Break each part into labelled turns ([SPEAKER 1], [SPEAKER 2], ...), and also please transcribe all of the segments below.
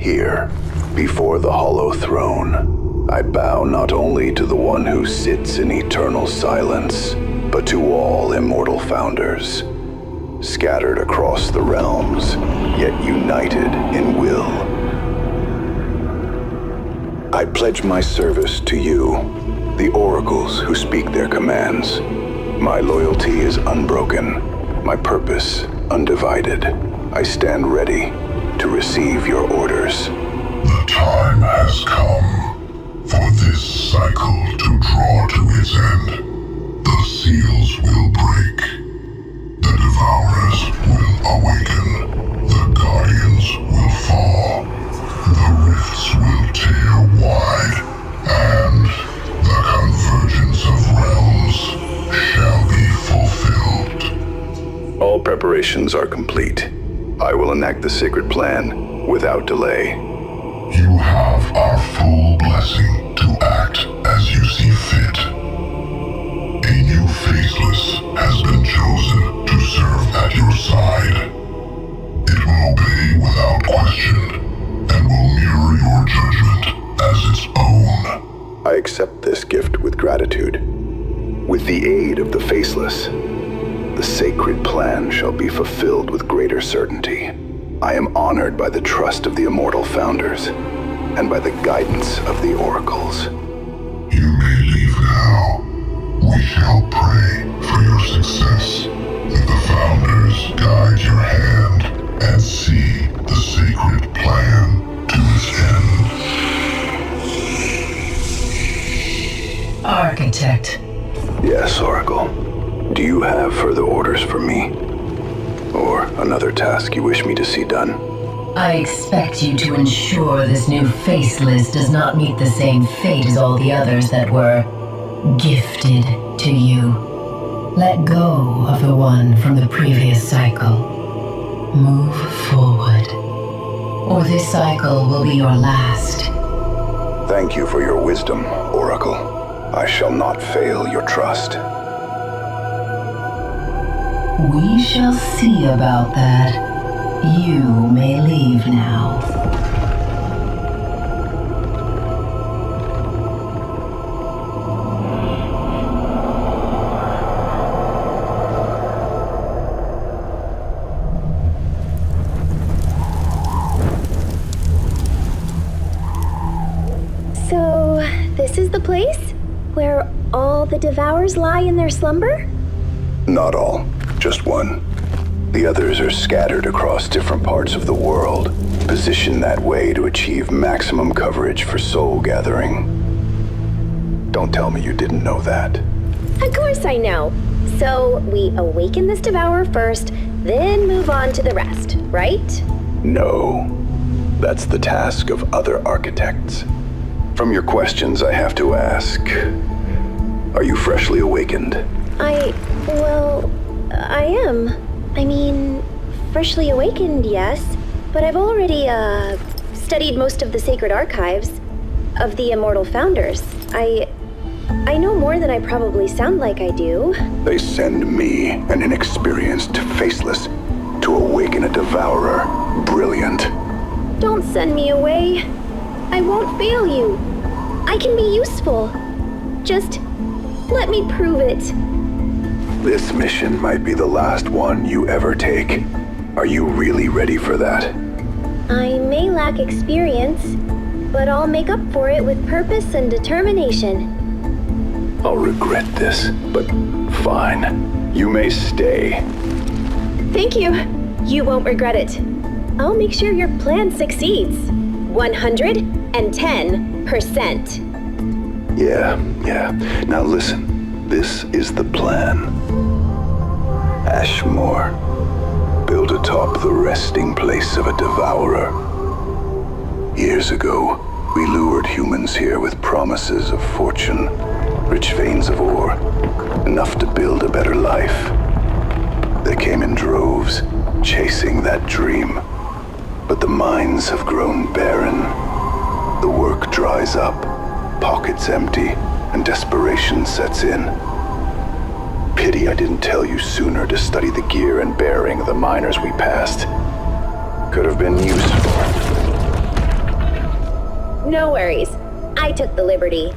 [SPEAKER 1] Here, before the hollow throne, I bow not only to the one who sits in eternal silence, but to all immortal founders, scattered across the realms, yet united in will. I pledge my service to you, the oracles who speak their commands. My loyalty is unbroken, my purpose undivided. I stand ready to receive your orders.
[SPEAKER 2] The time has come for this cycle to draw to its end. The seals will break. The Devourers will awaken. The Guardians will fall. The rifts will tear wide. And the convergence of realms shall be fulfilled.
[SPEAKER 1] All preparations are complete. I will enact the sacred plan without delay.
[SPEAKER 2] You have our full blessing to act as you see fit. A new faceless has been chosen to serve at your side. It will obey without question and will mirror your judgment as its own.
[SPEAKER 1] I accept this gift with gratitude. With the aid of the faceless, the sacred plan shall be fulfilled with greater certainty. I am honored by the trust of the immortal founders and by the guidance of the oracles.
[SPEAKER 2] You may leave now. We shall pray for your success. That the founders guide your hand and see the sacred plan to its end.
[SPEAKER 3] Architect.
[SPEAKER 1] Yes, Oracle. Do you have further orders for me? Or another task you wish me to see done?
[SPEAKER 3] I expect you to ensure this new faceless does not meet the same fate as all the others that were gifted to you. Let go of the one from the previous cycle. Move forward, or this cycle will be your last.
[SPEAKER 1] Thank you for your wisdom, Oracle. I shall not fail your trust.
[SPEAKER 3] We shall see about that. You may leave now.
[SPEAKER 4] So, this is the place where all the Devourers lie in their slumber?
[SPEAKER 1] Not all, just one. The others are scattered across different parts of the world, positioned that way to achieve maximum coverage for soul gathering. Don't tell me you didn't know that.
[SPEAKER 4] Of course I know. So, we awaken this Devourer first, then move on to the rest, right?
[SPEAKER 1] No. That's the task of other architects. From your questions, I have to ask, are you freshly awakened?
[SPEAKER 4] I am. I mean, freshly awakened, yes, but I've already, studied most of the sacred archives of the immortal founders. I know more than I probably sound like I do.
[SPEAKER 1] They send me, an inexperienced faceless, to awaken a Devourer. Brilliant.
[SPEAKER 4] Don't send me away. I won't fail you. I can be useful. Just let me prove it.
[SPEAKER 1] This mission might be the last one you ever take. Are you really ready for that?
[SPEAKER 4] I may lack experience, but I'll make up for it with purpose and determination.
[SPEAKER 1] I'll regret this, but fine. You may stay.
[SPEAKER 4] Thank you. You won't regret it. I'll make sure your plan succeeds. 110%.
[SPEAKER 1] Yeah. Now listen. This is the plan. Ashmore, built atop the resting place of a Devourer. Years ago, we lured humans here with promises of fortune, rich veins of ore, enough to build a better life. They came in droves, chasing that dream. But the mines have grown barren. The work dries up, pockets empty, and desperation sets in. Pity I didn't tell you sooner to study the gear and bearing of the miners we passed. Could have been useful.
[SPEAKER 4] No worries. I took the liberty.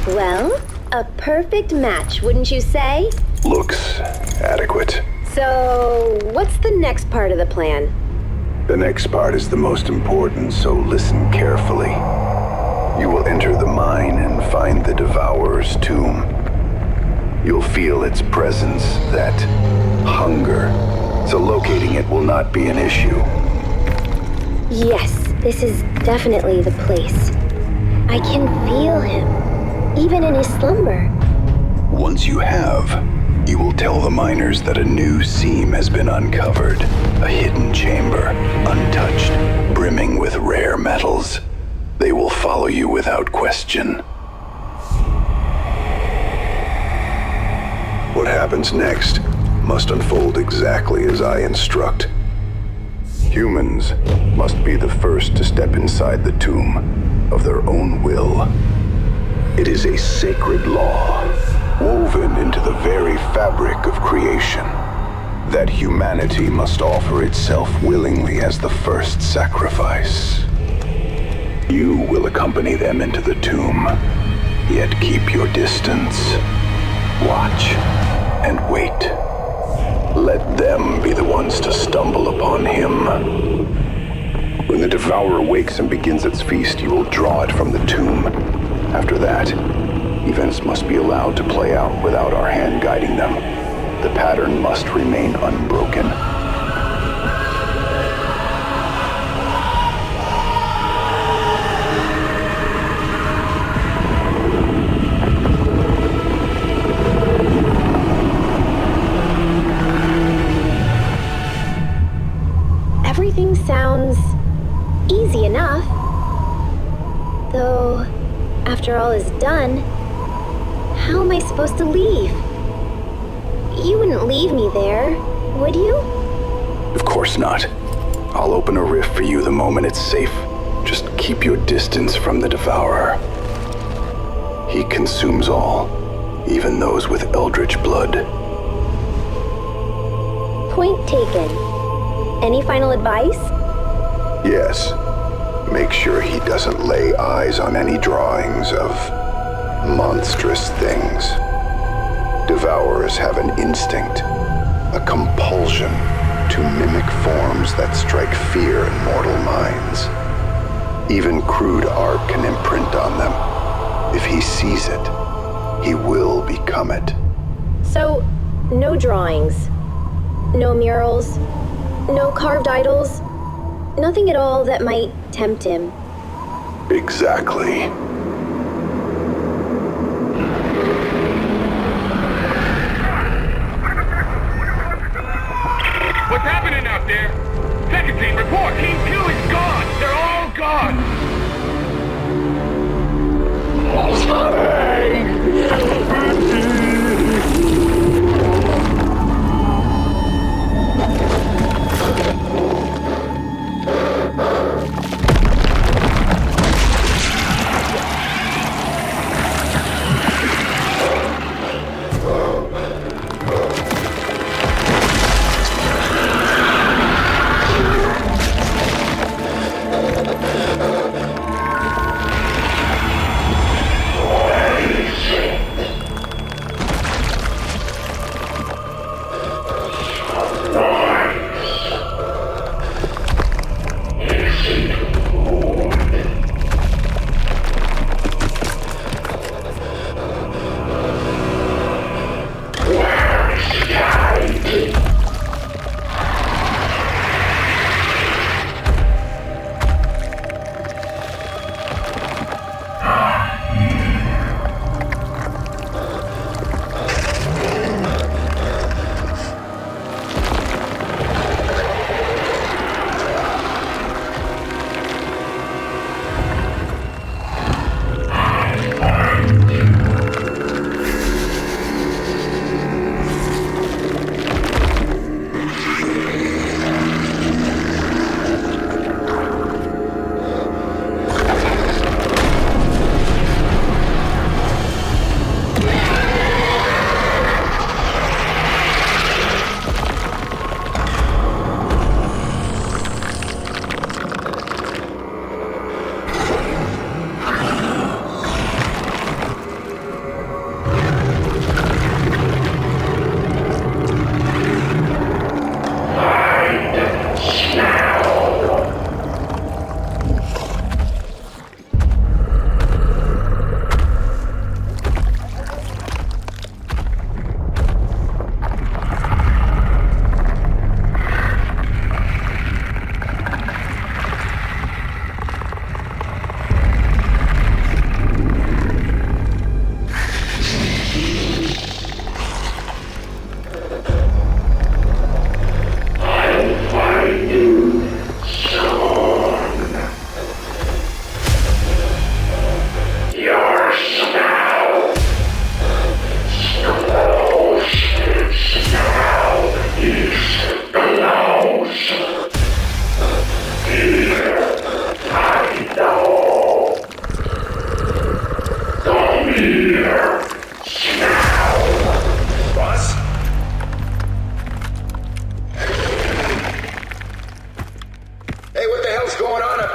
[SPEAKER 4] Well, a perfect match, wouldn't you say?
[SPEAKER 1] Looks adequate.
[SPEAKER 4] So, what's the next part of the plan?
[SPEAKER 1] The next part is the most important, so listen carefully. You will enter the mine and find the Devourer's tomb. You'll feel its presence, that hunger, so locating it will not be an issue.
[SPEAKER 4] Yes, this is definitely the place. I can feel him, even in his slumber.
[SPEAKER 1] Once you have, you will tell the miners that a new seam has been uncovered. A hidden chamber, untouched, brimming with rare metals. They will follow you without question. What happens next must unfold exactly as I instruct. Humans must be the first to step inside the tomb of their own will. It is a sacred law, woven into the very fabric of creation, that humanity must offer itself willingly as the first sacrifice. You will accompany them into the tomb, yet keep your distance. Watch and wait. Let them be the ones to stumble upon him. When the Devourer wakes and begins its feast, you will draw it from the tomb. After that, events must be allowed to play out without our hand guiding them. The pattern must remain unbroken.
[SPEAKER 4] Everything sounds easy enough. Though, after all is done, how am I supposed to leave? You wouldn't leave me there, would you?
[SPEAKER 1] Of course not. I'll open a rift for you the moment it's safe. Just keep your distance from the Devourer. He consumes all, even those with Eldritch blood.
[SPEAKER 4] Point taken. Any final advice?
[SPEAKER 1] Yes. Make sure he doesn't lay eyes on any drawings of monstrous things. Devourers have an instinct, a compulsion to mimic forms that strike fear in mortal minds. Even crude art can imprint on them. If he sees it, he will become it.
[SPEAKER 4] So, no drawings, no murals, no carved idols, nothing at all that might tempt him.
[SPEAKER 1] Exactly.
[SPEAKER 5] What's happening out there? Second team, report! Team Q is gone! They're all gone!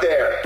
[SPEAKER 6] there!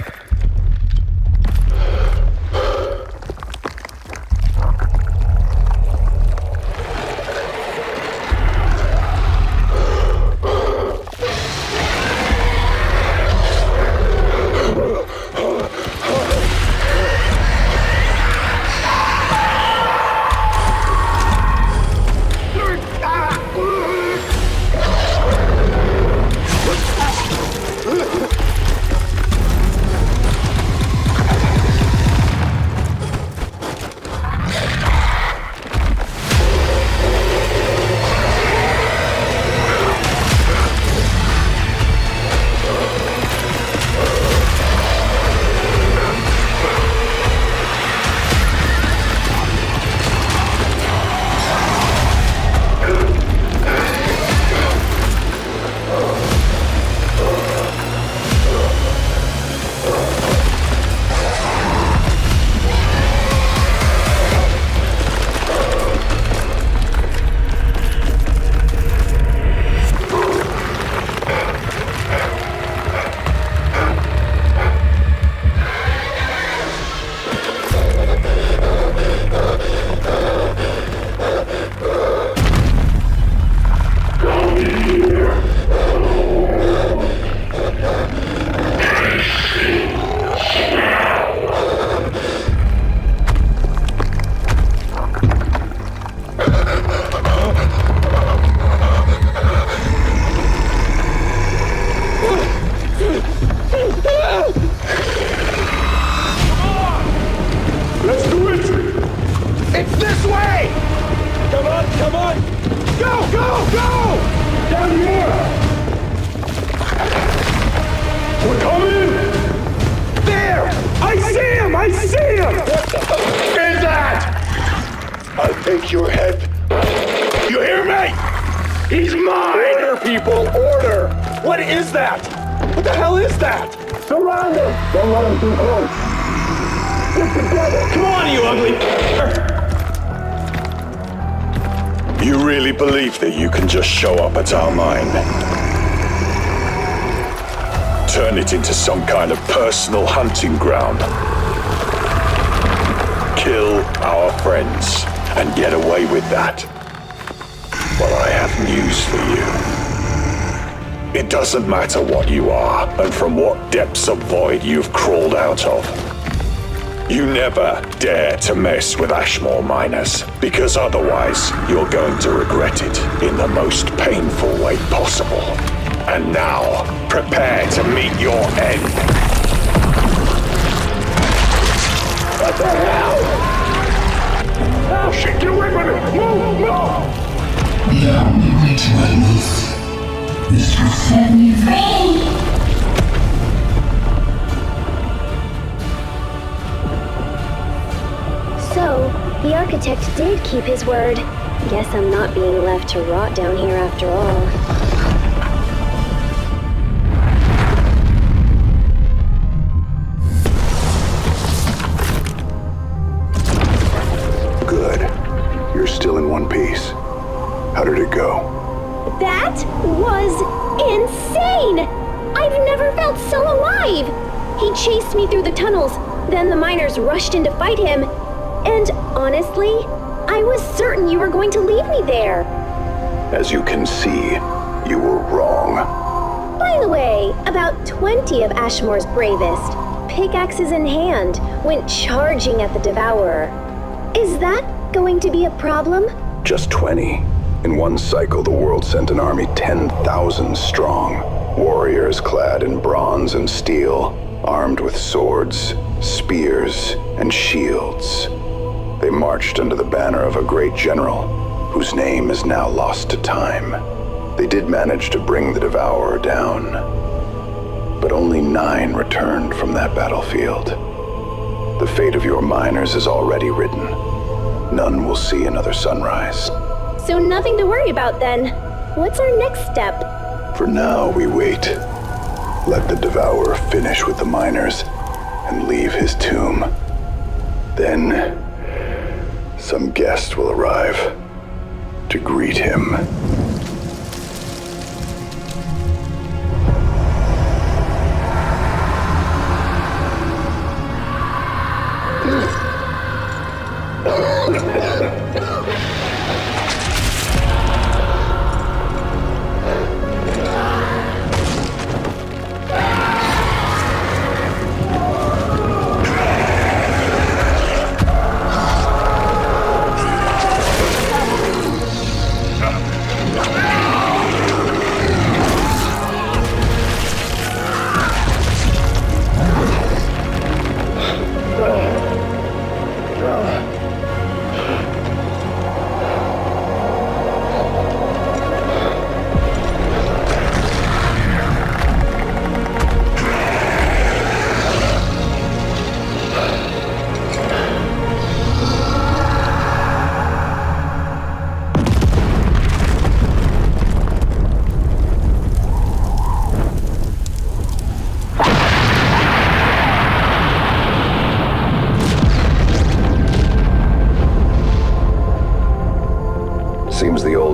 [SPEAKER 1] You really believe that you can just show up at our mine? Turn it into some kind of personal hunting ground? Kill our friends and get away with that? Well, I have news for you. It doesn't matter what you are and from what depths of void you've crawled out of. You never dare to mess with Ashmore miners, because otherwise you're going to regret it in the most painful way possible. And now, prepare to meet your end. What the hell? Oh shit, get away from me! Move! Move!
[SPEAKER 7] The only way to end this is to set me free!
[SPEAKER 4] So, the architect did keep his word. Guess I'm not being left to rot down here after all.
[SPEAKER 1] Good. You're still in one piece. How did it go?
[SPEAKER 4] That was insane! I've never felt so alive! He chased me through the tunnels, then the miners rushed in to fight him. And honestly, I was certain you were going to leave me there.
[SPEAKER 1] As you can see, you were wrong.
[SPEAKER 4] By the way, about 20 of Ashmore's bravest, pickaxes in hand, went charging at the Devourer. Is that going to be a problem?
[SPEAKER 1] Just 20. In one cycle, the world sent an army 10,000 strong. Warriors clad in bronze and steel, armed with swords, spears, and shields. They marched under the banner of a great general, whose name is now lost to time. They did manage to bring the Devourer down, but only 9 returned from that battlefield. The fate of your miners is already written. None will see another sunrise.
[SPEAKER 4] So nothing to worry about then. What's our next step?
[SPEAKER 1] For now, we wait. Let the Devourer finish with the miners and leave his tomb. Then, some guest will arrive to greet him.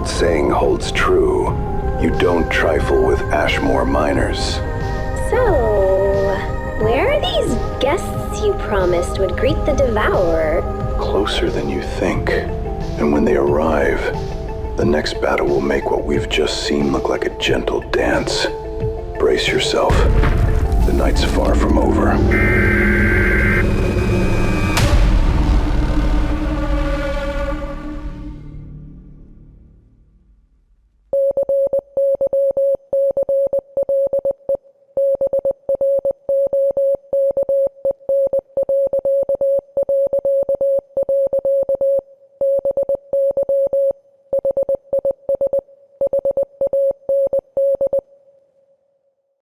[SPEAKER 1] old saying holds true. You don't trifle with Ashmore miners.
[SPEAKER 4] So, where are these guests you promised would greet the Devourer?
[SPEAKER 1] Closer than you think. And when they arrive, the next battle will make what we've just seen look like a gentle dance. Brace yourself. The night's far from over.